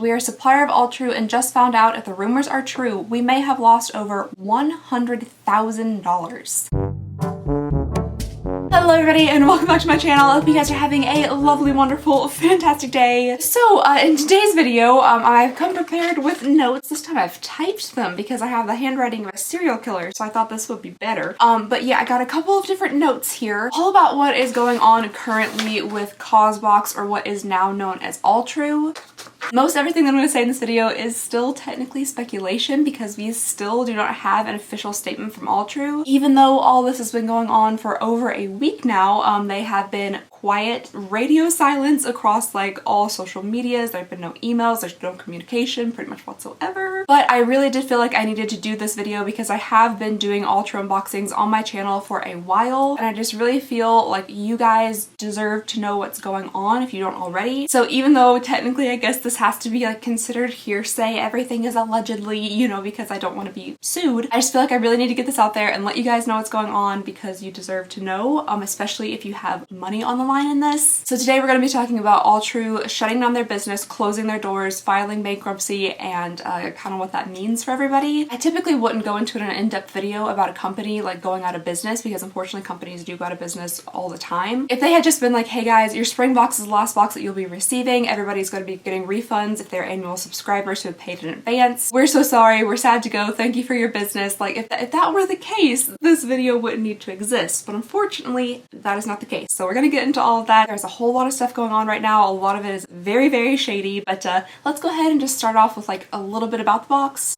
We are a supplier of Alltrue and just found out if the rumors are true, we may have lost over $100,000. Hello everybody and welcome back to my channel. I hope you guys are having a lovely, wonderful, fantastic day. So in today's video, I've come prepared with notes. This time I've typed them because I have the handwriting of a serial killer, so I thought this would be better. But yeah, I got a couple of different notes here, all about what is going on currently with Causebox, or what is now known as Alltrue. Most everything that I'm going to say in this video is still technically speculation because we still do not have an official statement from Alltrue. Even though all this has been going on for over a week now, they have been quiet radio silence across like all social medias. There have been no emails, there's no communication pretty much whatsoever. But I really did feel like I needed to do this video because I have been doing Alltrue unboxings on my channel for a while, and I just really feel like you guys deserve to know what's going on if you don't already. So even though technically I guess this has to be like considered hearsay, everything is allegedly, you know, because I don't want to be sued, I just feel like I really need to get this out there and let you guys know what's going on because you deserve to know, especially if you have money on the line in this. So today we're going to be talking about Alltrue shutting down their business, closing their doors, filing bankruptcy, and kind of what that means for everybody. I typically wouldn't go into an in-depth video about a company like going out of business because unfortunately companies do go out of business all the time. If they had just been like, hey guys, your spring box is the last box that you'll be receiving, everybody's going to be getting refunds if they're annual subscribers who have paid in advance. We're so sorry, we're sad to go, thank you for your business. Like if that were the case, this video wouldn't need to exist. But unfortunately, that is not the case. So we're going to get into all of that. There's a whole lot of stuff going on right now. A lot of it is very, very shady, but let's go ahead and just start off with like a little bit about the box.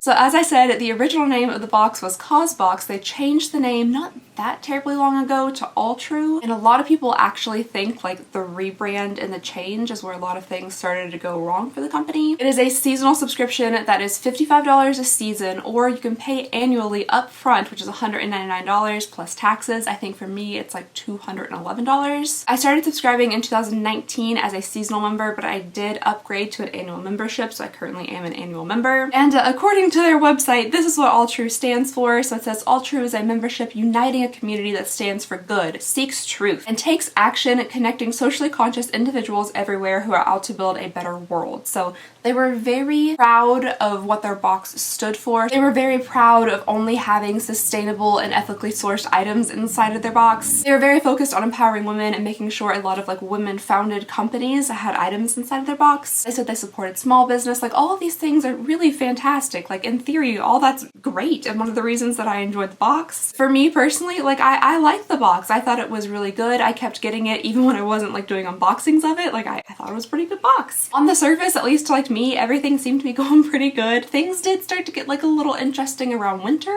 So as I said, the original name of the box was Causebox. They changed the name not that terribly long ago to Alltrue, and a lot of people actually think like the rebrand and the change is where a lot of things started to go wrong for the company. It is a seasonal subscription that is $55 a season, or you can pay annually up front, which is $199 plus taxes. I think for me it's like $211. I started subscribing in 2019 as a seasonal member, but I did upgrade to an annual membership, so I currently am an annual member. And according to their website, this is what Alltrue stands for. So it says Alltrue is a membership uniting a community that stands for good, seeks truth, and takes action connecting socially conscious individuals everywhere who are out to build a better world. So they were very proud of what their box stood for. They were very proud of only having sustainable and ethically sourced items inside of their box. They were very focused on empowering women and making sure a lot of like women-founded companies had items inside of their box. They said they supported small business. Like all of these things are really fantastic. Like in theory, all that's great, and one of the reasons that I enjoyed the box. For me personally, like I liked the box. I thought it was really good. I kept getting it even when I wasn't like doing unboxings of it. Like I thought it was a pretty good box. On the surface, at least like me, everything seemed to be going pretty good. Things did start to get like a little interesting around winter.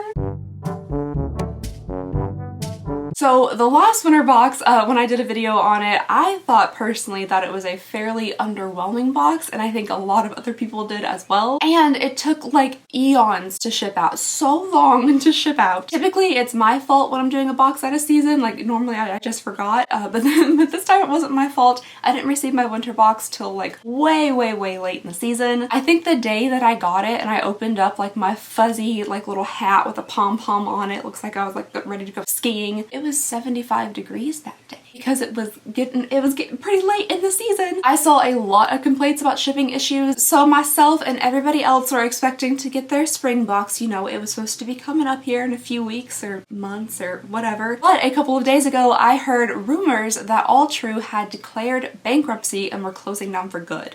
So the last winter box, when I did a video on it, I thought personally that it was a fairly underwhelming box, and I think a lot of other people did as well. And it took like eons to ship out, so long to ship out. Typically it's my fault when I'm doing a box out of season, like normally I just forgot, but this time it wasn't my fault. I didn't receive my winter box till like way late in the season. I think the day that I got it and I opened up like my fuzzy like little hat with a pom-pom on it, looks like I was like ready to go skiing. It was 75 degrees that day because it was getting pretty late in the season. I saw a lot of complaints about shipping issues, so myself and everybody else were expecting to get their spring box. You know, it was supposed to be coming up here in a few weeks or months or whatever. But a couple of days ago, I heard rumors that Alltrue had declared bankruptcy and were closing down for good.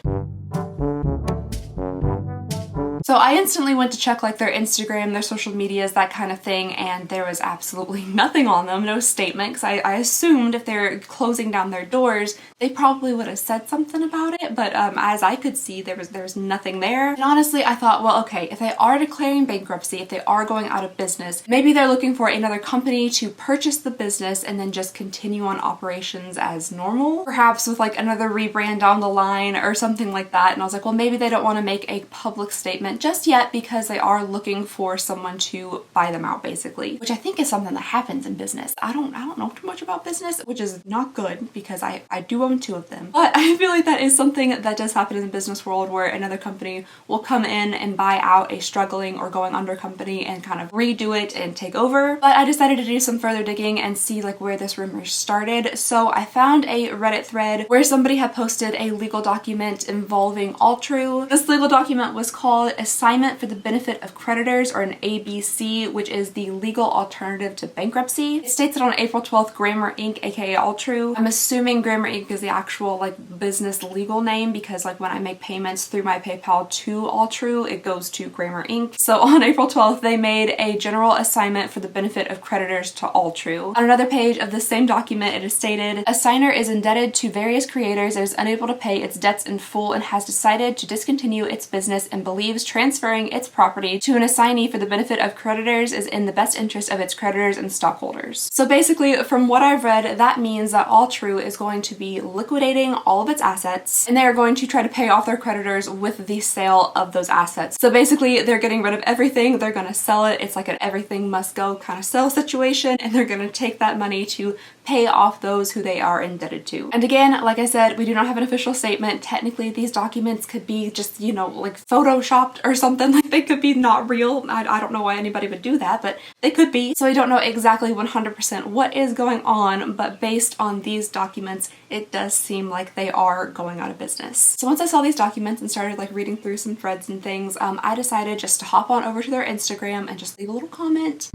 So I instantly went to check like their Instagram, their social medias, that kind of thing, and there was absolutely nothing on them, no statement, because I assumed if they're closing down their doors, they probably would have said something about it, but as I could see, there was nothing there. And honestly, I thought, well, okay, if they are declaring bankruptcy, if they are going out of business, maybe they're looking for another company to purchase the business and then just continue on operations as normal, perhaps with like another rebrand down the line or something like that. And I was like, well, maybe they don't want to make a public statement just yet because they are looking for someone to buy them out, basically, which I think is something that happens in business. I don't know too much about business, which is not good because I do own 2 of them, but I feel like that is something that does happen in the business world, where another company will come in and buy out a struggling or going under company and kind of redo it and take over. But I decided to do some further digging and see like where this rumor started. So I found a Reddit thread where somebody had posted a legal document involving Alltrue. This legal document was called Assignment for the Benefit of Creditors, or an ABC, which is the legal alternative to bankruptcy. It states that on April 12th, Grammar Inc., aka Alltrue, I'm assuming Grammar Inc. is the actual like business legal name, because like when I make payments through my PayPal to Alltrue, it goes to Grammar Inc. So on April 12th, they made a general assignment for the benefit of creditors to Alltrue. On another page of the same document, it is stated, a signer is indebted to various creators and is unable to pay its debts in full and has decided to discontinue its business and believes transferring its property to an assignee for the benefit of creditors is in the best interest of its creditors and stockholders. So basically, from what I've read, that means that Alltrue is going to be liquidating all of its assets, and they are going to try to pay off their creditors with the sale of those assets. So basically, they're getting rid of everything, they're going to sell it. It's like an everything must go kind of sell situation, and they're going to take that money to pay off those who they are indebted to. And again, like I said, we do not have an official statement. Technically, these documents could be just, you know, like photoshopped or something. Like they could be not real. I don't know why anybody would do that, but they could be. So I don't know exactly 100% what is going on, but based on these documents, it does seem like they are going out of business. So once I saw these documents and started like reading through some threads and things, I decided just to hop on over to their Instagram and just leave a little comment,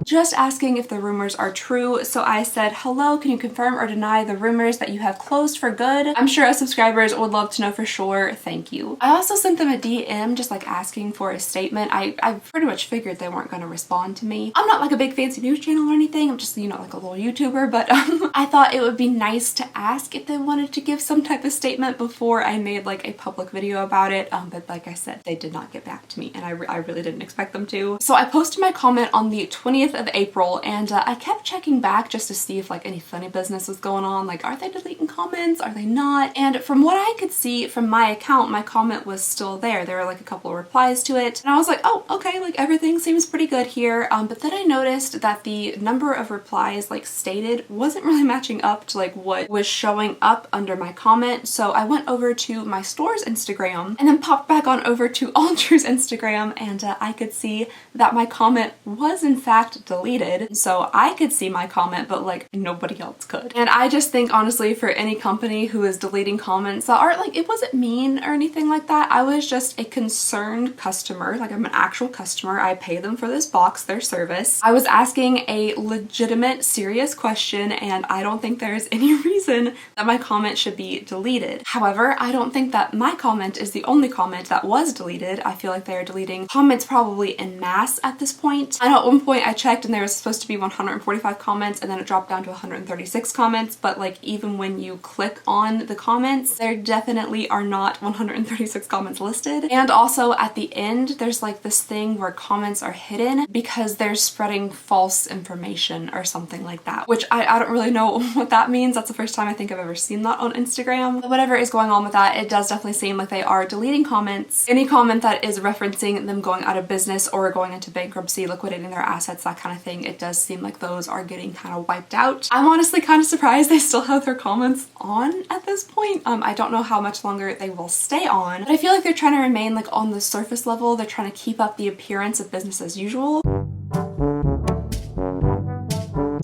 just asking if the rumors are true. So I said, hello, can you confirm or deny the rumors that you have closed for good? I'm sure as subscribers would love to know for sure. Thank you. I also sent them a DM just like asking for a statement. I pretty much figured they weren't going to respond to me. I'm not like a big fancy news channel or anything. I'm just, you know, like a little YouTuber, but I thought it would be nice to ask if they wanted to give some type of statement before I made like a public video about it. But like I said, they did not get back to me, and I really didn't expect them to. So I posted my comment on the 20th of April, and I kept checking back just to see if like any funny business was going on. Like, are they deleting comments? Are they not? And from what I could see from my account, my comment was still there. There were like a couple of replies to it, and I was like, oh, okay, like everything seems pretty good here. But then I noticed that the number of replies like stated wasn't really matching up to like what was showing up under my comment. So I went over to my store's Instagram and then popped back on over to Alltrue's Instagram, and I could see that my comment was in fact deleted. So I could see my comment, but like nobody else could. And I just think honestly, for any company who is deleting comments that aren't like, it wasn't mean or anything like that. I was just a concerned customer. Like, I'm an actual customer. I pay them for this box, their service. I was asking a legitimate, serious question, and I don't think there's any reason that my comment should be deleted. However, I don't think that my comment is the only comment that was deleted. I feel like they're deleting comments probably en masse at this point. I know at one point I checked and there was supposed to be 145 comments, and then it dropped down to 136 comments, but like even when you click on the comments, there definitely are not 136 comments listed. And also at the end, there's like this thing where comments are hidden because they're spreading false information or something like that, which I don't really know what that means. That's the first time I think I've ever seen that on Instagram. But whatever is going on with that, it does definitely seem like they are deleting comments. Any comment that is referencing them going out of business or going into bankruptcy, liquidating their assets, that kind of thing, it does seem like those are getting kind of wiped out. I'm honestly kind of surprised they still have their comments on at this point. I don't know how much longer they will stay on, but I feel like they're trying to remain like on the surface level. They're trying to keep up the appearance of business as usual.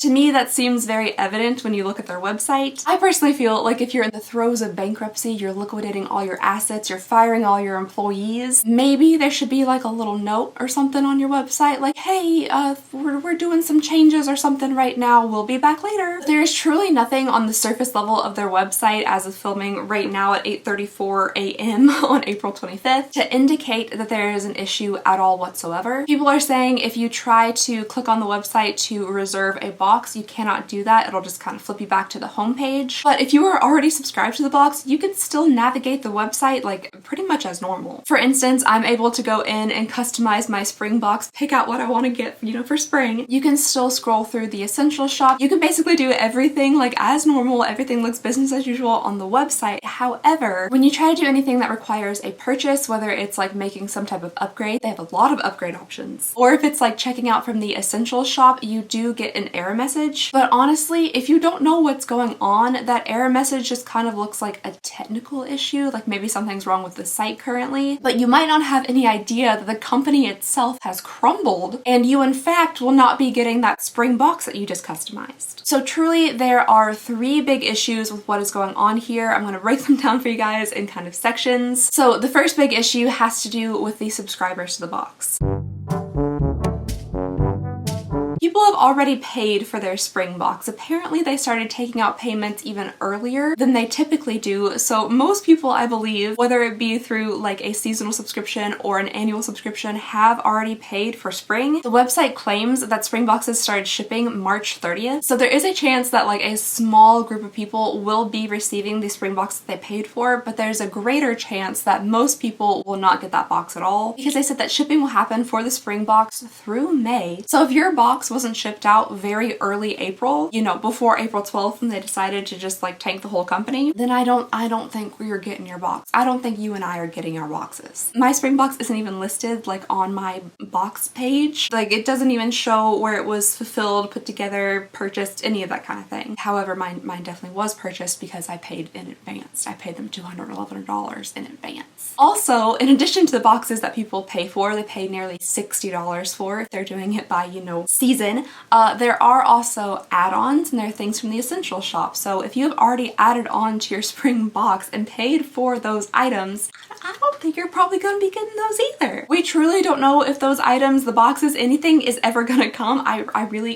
To me, that seems very evident when you look at their website. I personally feel like if you're in the throes of bankruptcy, you're liquidating all your assets, you're firing all your employees, maybe there should be like a little note or something on your website like, hey, we're doing some changes or something right now, we'll be back later. There is truly nothing on the surface level of their website as of filming right now at 8:34 a.m. on April 25th to indicate that there is an issue at all whatsoever. People are saying if you try to click on the website to reserve a box box, you cannot do that. It'll just kind of flip you back to the home page. But if you are already subscribed to the box, you can still navigate the website like pretty much as normal. For instance, I'm able to go in and customize my spring box, pick out what I want to get, you know, for spring. You can still scroll through the essential shop. You can basically do everything like as normal. Everything looks business as usual on the website. However, when you try to do anything that requires a purchase, whether it's like making some type of upgrade, they have a lot of upgrade options. Or if it's like checking out from the essential shop, you do get an error message. But honestly, if you don't know what's going on, that error message just kind of looks like a technical issue, like maybe something's wrong with the site currently, but you might not have any idea that the company itself has crumbled and you in fact will not be getting that spring box that you just customized. So truly there are 3 big issues with what is going on here. I'm going to break them down for you guys in kind of sections. So the first big issue has to do with the subscribers to the box. People have already paid for their spring box. Apparently they started taking out payments even earlier than they typically do. So most people, I believe, whether it be through like a seasonal subscription or an annual subscription, have already paid for spring. The website claims that spring boxes started shipping March 30th. So there is a chance that like a small group of people will be receiving the spring box that they paid for, but there's a greater chance that most people will not get that box at all because they said that shipping will happen for the spring box through May. So if your box wasn't shipped out very early April, you know, before April 12th when they decided to just like tank the whole company, then I don't think you're getting your box. I don't think you and I are getting our boxes. My spring box isn't even listed like on my box page. Like it doesn't even show where it was fulfilled, put together, purchased, any of that kind of thing. However, mine definitely was purchased because I paid in advance. I paid them $211 in advance. Also, in addition to the boxes that people pay for, they pay nearly $60 for if they're doing it by, you know, season. There are also add-ons and there are things from the essential shop. So if you have already added on to your spring box and paid for those items, I don't think you're probably going to be getting those either. We truly don't know if those items, the boxes, anything is ever going to come.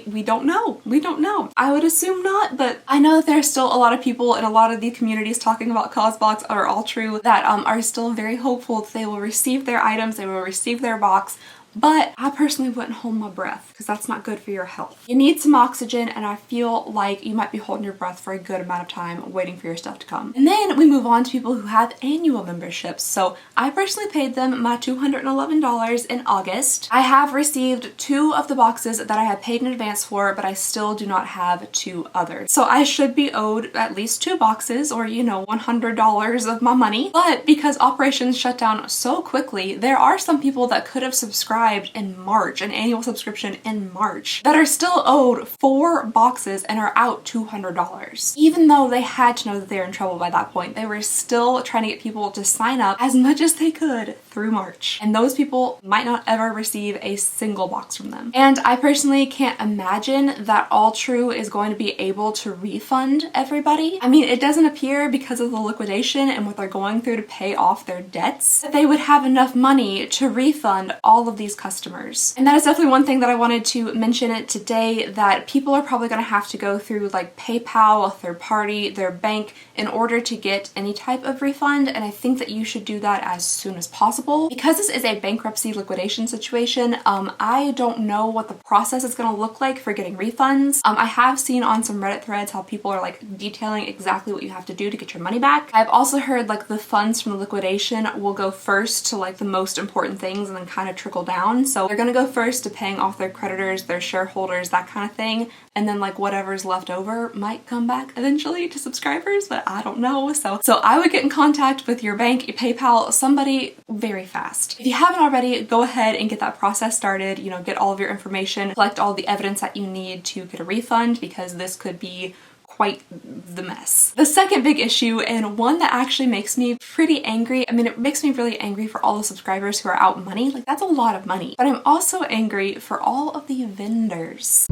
We don't know. We don't know. I would assume not, but I know that there's still a lot of people in a lot of the communities talking about Causebox or Alltrue that are still very hopeful that they will receive their items, they will receive their box. But I personally wouldn't hold my breath because that's not good for your health. You need some oxygen and I feel like you might be holding your breath for a good amount of time waiting for your stuff to come. And then we move on to people who have annual memberships. So I personally paid them my $211 in August. I have received 2 of the boxes that I had paid in advance for, but I still do not have 2 others. So I should be owed at least 2 boxes or, you know, $100 of my money. But because operations shut down so quickly, there are some people that could have subscribed in March, an annual subscription in March, that are still owed 4 boxes and are out $200. Even though they had to know that they're in trouble by that point, they were still trying to get people to sign up as much as they could through March. And those people might not ever receive a single box from them. And I personally can't imagine that Alltrue is going to be able to refund everybody. I mean, it doesn't appear because of the liquidation and what they're going through to pay off their debts that they would have enough money to refund all of these customers. And that is definitely one thing that I wanted to mention it today, that people are probably going to have to go through like PayPal, a third party, their bank in order to get any type of refund. And I think that you should do that as soon as possible. Because this is a bankruptcy liquidation situation, I don't know what the process is going to look like for getting refunds. I have seen on some Reddit threads how people are like detailing exactly what you have to do to get your money back. I've also heard like the funds from the liquidation will go first to like the most important things and then kind of trickle down. So they're gonna go first to paying off their creditors, their shareholders, that kind of thing. And then like whatever's left over might come back eventually to subscribers, but I don't know. So I would get in contact with your bank, your PayPal, somebody very fast. If you haven't already, go ahead and get that process started, you know, get all of your information, collect all the evidence that you need to get a refund because this could be quite the mess. The second big issue, and one that actually makes me pretty angry, I mean, it makes me really angry for all the subscribers who are out money. Like, that's a lot of money. But I'm also angry for all of the vendors.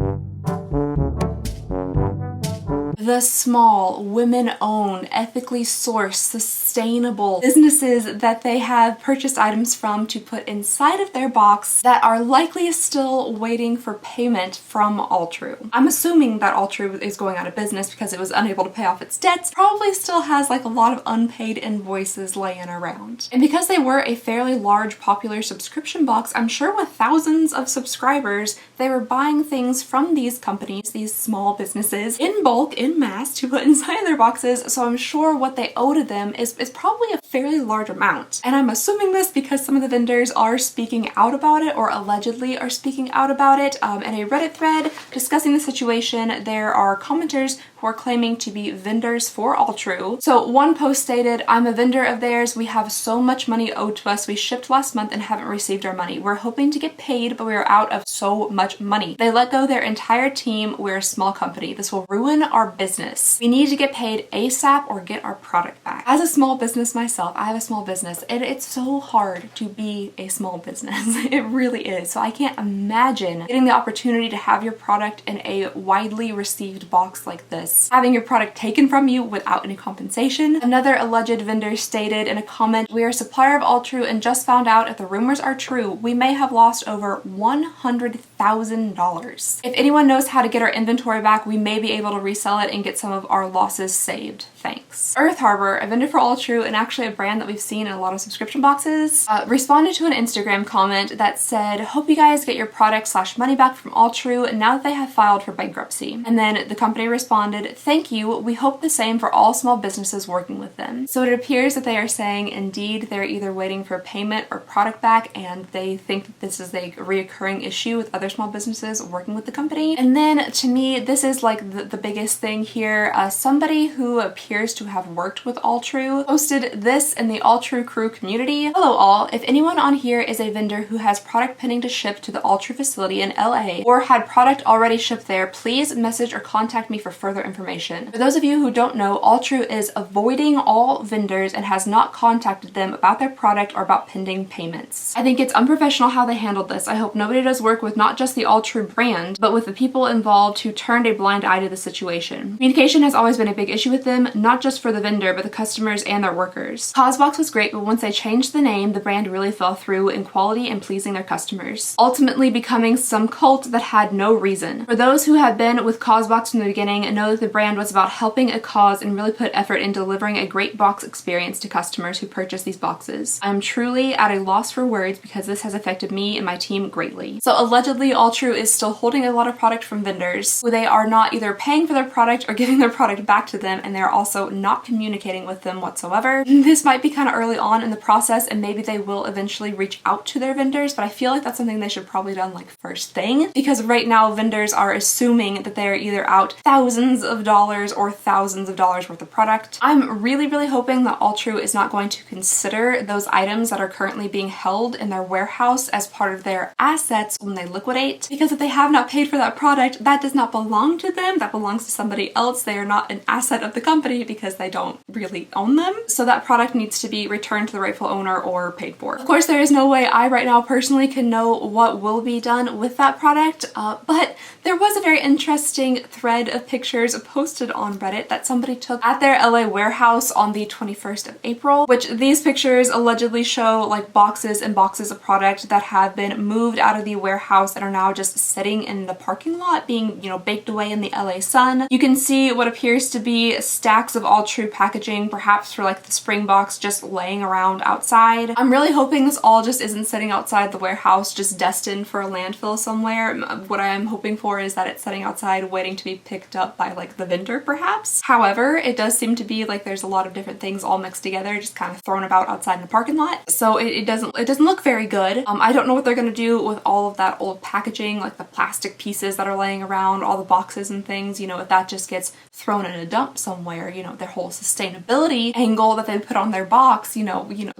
The small, women-owned, ethically sourced, sustainable businesses that they have purchased items from to put inside of their box that are likely still waiting for payment from Alltrue. I'm assuming that Alltrue is going out of business because it was unable to pay off its debts, probably still has like a lot of unpaid invoices laying around. And because they were a fairly large popular subscription box, I'm sure with thousands of subscribers, they were buying things from these companies, these small businesses, in bulk, in mass, to put inside their boxes, so I'm sure what they owe to them is probably a fairly large amount. And I'm assuming this because some of the vendors are speaking out about it, or allegedly are speaking out about it. In a Reddit thread discussing the situation, there are commenters who are claiming to be vendors for Alltrue. So one post stated, "I'm a vendor of theirs. We have so much money owed to us. We shipped last month and haven't received our money. We're hoping to get paid, but we are out of so much money. They let go their entire team. We're a small company. This will ruin our business. We need to get paid ASAP or get our product back." As a small business myself, I have a small business, and it's so hard to be a small business. It really is. So I can't imagine getting the opportunity to have your product in a widely received box like this, having your product taken from you without any compensation. Another alleged vendor stated in a comment, "We are a supplier of Alltrue and just found out if the rumors are true, we may have lost over $100,000. If anyone knows how to get our inventory back, we may be able to resell it and get some of our losses saved. Thanks." Earth Harbor, a vendor for Alltrue and actually a brand that we've seen in a lot of subscription boxes, responded to an Instagram comment that said, "Hope you guys get your product/money back from Alltrue now that they have filed for bankruptcy." And then the company responded, "Thank you. We hope the same for all small businesses working with them." So it appears that they are saying indeed they're either waiting for payment or product back, and they think that this is a reoccurring issue with other small businesses working with the company. And then to me, this is like the biggest thing here. Somebody who appears to have worked with Alltrue posted this in the Alltrue crew community. "Hello all. If anyone on here is a vendor who has product pending to ship to the Alltrue facility in LA or had product already shipped there, please message or contact me for further information. For those of you who don't know, Alltrue is avoiding all vendors and has not contacted them about their product or about pending payments. I think it's unprofessional how they handled this. I hope nobody does work with not just the Alltrue brand, but with the people involved who turned a blind eye to the situation. Communication has always been a big issue with them, not just for the vendor, but the customers and their workers. Causebox was great, but once they changed the name, the brand really fell through in quality and pleasing their customers, ultimately becoming some cult that had no reason. For those who have been with Causebox from the beginning, know that the brand was about helping a cause and really put effort in delivering a great box experience to customers who purchase these boxes. I'm truly at a loss for words because this has affected me and my team greatly." So allegedly, Alltrue is still holding a lot of product from vendors who they are not either paying for their product or giving their product back to them, and they're also not communicating with them whatsoever. This might be kind of early on in the process, and maybe they will eventually reach out to their vendors, but I feel like that's something they should probably done like first thing, because right now vendors are assuming that they're either out thousands of dollars or thousands of dollars worth of product. I'm really hoping that Alltrue is not going to consider those items that are currently being held in their warehouse as part of their assets when they liquidate, because if they have not paid for that product, that does not belong to them, that belongs to somebody else. They are not an asset of the company because they don't really own them. So that product needs to be returned to the rightful owner or paid for. Of course, there is no way I right now personally can know what will be done with that product, but there was a very interesting thread of pictures posted on Reddit that somebody took at their LA warehouse on the 21st of April, which these pictures allegedly show like boxes and boxes of product that have been moved out of the warehouse and are now just sitting in the parking lot being, baked away in the LA sun. You can see what appears to be stacks of Alltrue packaging, perhaps for like the spring box, just laying around outside. I'm really hoping this all just isn't sitting outside the warehouse just destined for a landfill somewhere. What I am hoping for is that it's sitting outside waiting to be picked up by like the vendor perhaps. However, it does seem to be like there's a lot of different things all mixed together, just kind of thrown about outside in the parking lot. So it doesn't look very good. I don't know what they're gonna do with all of that old packaging, like the plastic pieces that are laying around, all the boxes and things, if that just gets thrown in a dump somewhere, their whole sustainability angle that they put on their box,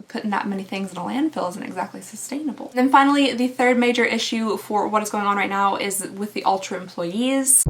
putting that many things in a landfill isn't exactly sustainable. And then finally, the third major issue for what is going on right now is with the Alltrue employees.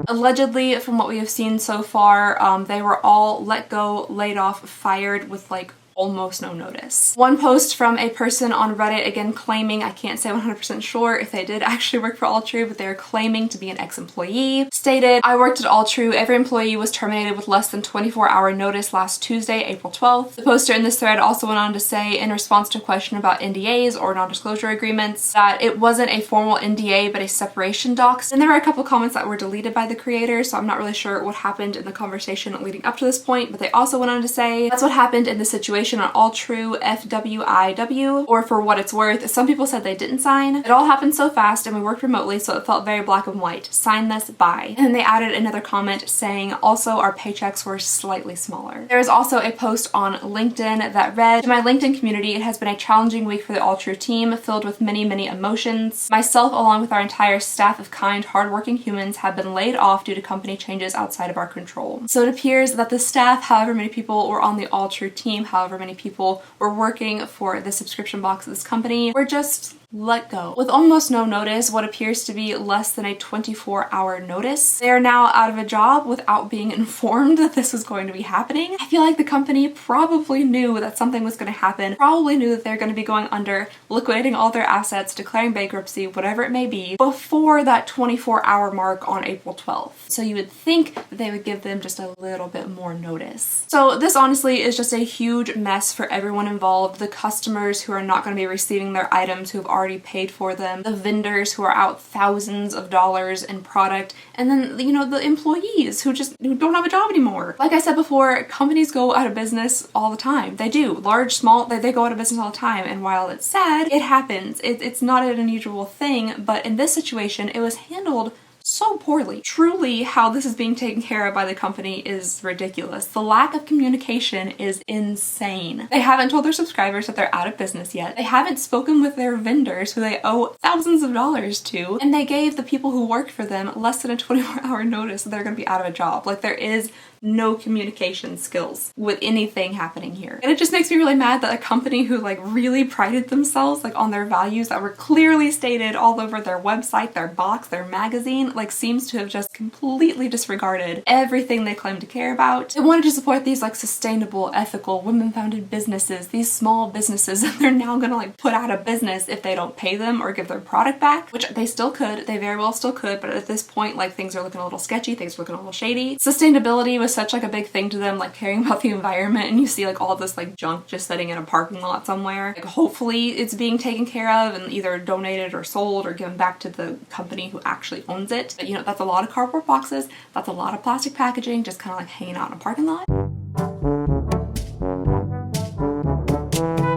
Allegedly, from what we have seen so far, they were all let go, laid off, fired with like almost no notice. One post from a person on Reddit, again claiming, I can't say 100% sure if they did actually work for Alltrue, but they're claiming to be an ex-employee, stated, I worked at Alltrue. Every employee was terminated with less than 24-hour notice last Tuesday, April 12th. The poster in this thread also went on to say, in response to a question about NDAs or non-disclosure agreements, that it wasn't a formal NDA but a separation docs. And there were a couple comments that were deleted by the creator, so I'm not really sure what happened in the conversation leading up to this point, but they also went on to say, that's what happened in the situation on Alltrue FWIW, or for what it's worth, some people said they didn't sign. It all happened so fast and we worked remotely, so it felt very black and white. Sign this, bye. And then they added another comment saying, also our paychecks were slightly smaller. There is also a post on LinkedIn that read, to my LinkedIn community, it has been a challenging week for the Alltrue team, filled with many, many emotions. Myself, along with our entire staff of kind, hardworking humans, have been laid off due to company changes outside of our control. So it appears that the staff, however many people were on the Alltrue team, however many people were working for the subscription box of this company, were just let go. With almost no notice, what appears to be less than a 24-hour notice, they are now out of a job without being informed that this was going to be happening. I feel like the company probably knew that something was going to happen, probably knew that they're going to be going under, liquidating all their assets, declaring bankruptcy, whatever it may be, before that 24-hour mark on April 12th. So you would think that they would give them just a little bit more notice. So this honestly is just a huge mess for everyone involved. The customers who are not going to be receiving their items, who have already paid for them, the vendors who are out thousands of dollars in product, and then, you know, the employees who don't have a job anymore. Like I said before, companies go out of business all the time. They do. Large, small, they go out of business all the time. And while it's sad, it happens. It's not an unusual thing, but in this situation, it was handled so poorly. Truly, how this is being taken care of by the company is ridiculous. The lack of communication is insane. They haven't told their subscribers that they're out of business yet. They haven't spoken with their vendors who they owe thousands of dollars to, and they gave the people who work for them less than a 24-hour notice that they're going to be out of a job. Like, there is no communication skills with anything happening here. And it just makes me really mad that a company who like really prided themselves like on their values that were clearly stated all over their website, their box, their magazine, like seems to have just completely disregarded everything they claim to care about. They wanted to support these like sustainable, ethical, women-founded businesses, these small businesses, and they're now gonna like put out of business if they don't pay them or give their product back, which they still could, they very well still could, but at this point like things are looking a little sketchy, things are looking a little shady. Sustainability was such like a big thing to them, like caring about the environment, and you see like all this like junk just sitting in a parking lot somewhere. Like hopefully it's being taken care of and either donated or sold or given back to the company who actually owns it. But you know, that's a lot of cardboard boxes, that's a lot of plastic packaging just kind of like hanging out in a parking lot.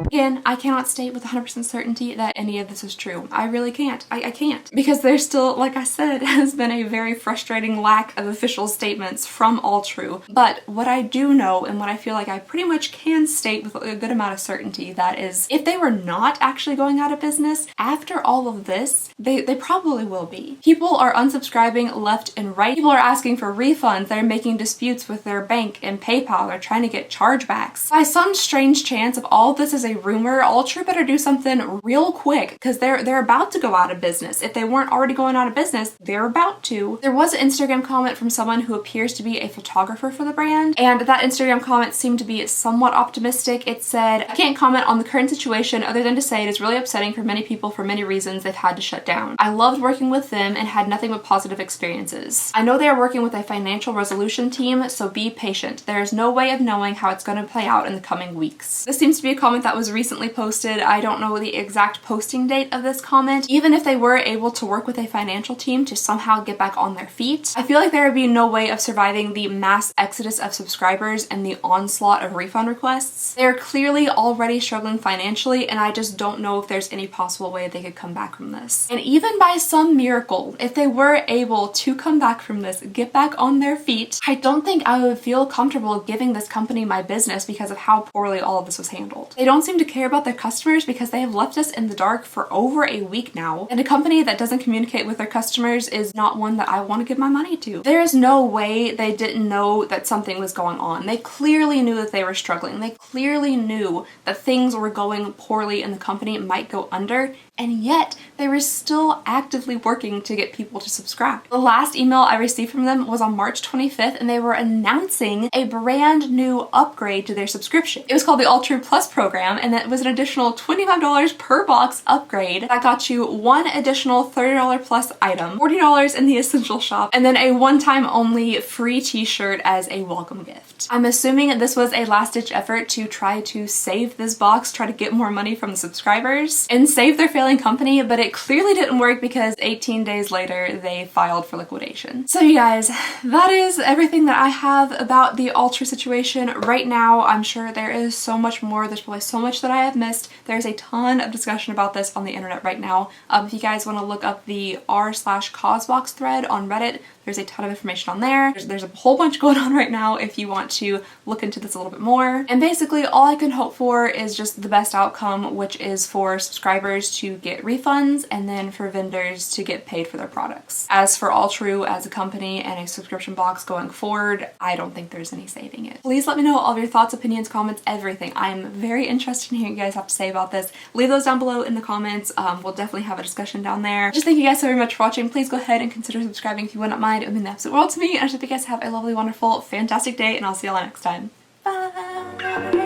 Again, I cannot state with 100% certainty that any of this is true. I really can't. I can't. Because there's still, like I said, has been a very frustrating lack of official statements from Alltrue. But what I do know, and what I feel like I pretty much can state with a good amount of certainty, that is, if they were not actually going out of business, after all of this, they probably will be. People are unsubscribing left and right. People are asking for refunds. They're making disputes with their bank and PayPal. They're trying to get chargebacks. By some strange chance, if all this is a rumor, Alltrue better do something real quick, because they're about to go out of business. If they weren't already going out of business, they're about to. There was an Instagram comment from someone who appears to be a photographer for the brand, and that Instagram comment seemed to be somewhat optimistic. It said, I can't comment on the current situation other than to say it is really upsetting for many people for many reasons they've had to shut down. I loved working with them and had nothing but positive experiences. I know they are working with a financial resolution team, so be patient. There is no way of knowing how it's going to play out in the coming weeks. This seems to be a comment that was recently posted. I don't know the exact posting date of this comment. Even if they were able to work with a financial team to somehow get back on their feet, I feel like there would be no way of surviving the mass exodus of subscribers and the onslaught of refund requests. They're clearly already struggling financially, and I just don't know if there's any possible way they could come back from this. And even by some miracle, if they were able to come back from this, get back on their feet, I don't think I would feel comfortable giving this company my business because of how poorly all of this was handled. They don't seem to to care about their customers because they have left us in the dark for over a week now. And a company that doesn't communicate with their customers is not one that I want to give my money to. There is no way they didn't know that something was going on. They clearly knew that they were struggling. They clearly knew that things were going poorly and the company might go under, and yet they were still actively working to get people to subscribe. The last email I received from them was on March 25th, and they were announcing a brand new upgrade to their subscription. It was called the Alltrue Plus program, and that was an additional $25 per box upgrade that got you one additional $30 plus item, $40 in the essential shop, and then a one-time only free t-shirt as a welcome gift. I'm assuming this was a last-ditch effort to try to save this box, try to get more money from the subscribers, and save their failing company, but it clearly didn't work because 18 days later they filed for liquidation. So you guys, that is everything that I have about the Alltrue situation right now. I'm sure there is so much more. There's probably so much that I have missed. There's a ton of discussion about this on the internet right now. If you guys want to look up the r/Causebox thread on Reddit, there's a ton of information on there. There's a whole bunch going on right now if you want to look into this a little bit more. And basically all I can hope for is just the best outcome, which is for subscribers to get refunds and then for vendors to get paid for their products. As for Alltrue as a company and a subscription box going forward, I don't think there's any saving it. Please let me know all of your thoughts, opinions, comments, everything. I'm very interested in hearing what you guys have to say about this. Leave those down below in the comments. We'll definitely have a discussion down there. Just thank you guys so very much for watching. Please go ahead and consider subscribing if you wouldn't mind. It would mean the absolute world to me. And I just hope you guys have a lovely, wonderful, fantastic day, and I'll see y'all next time. Bye!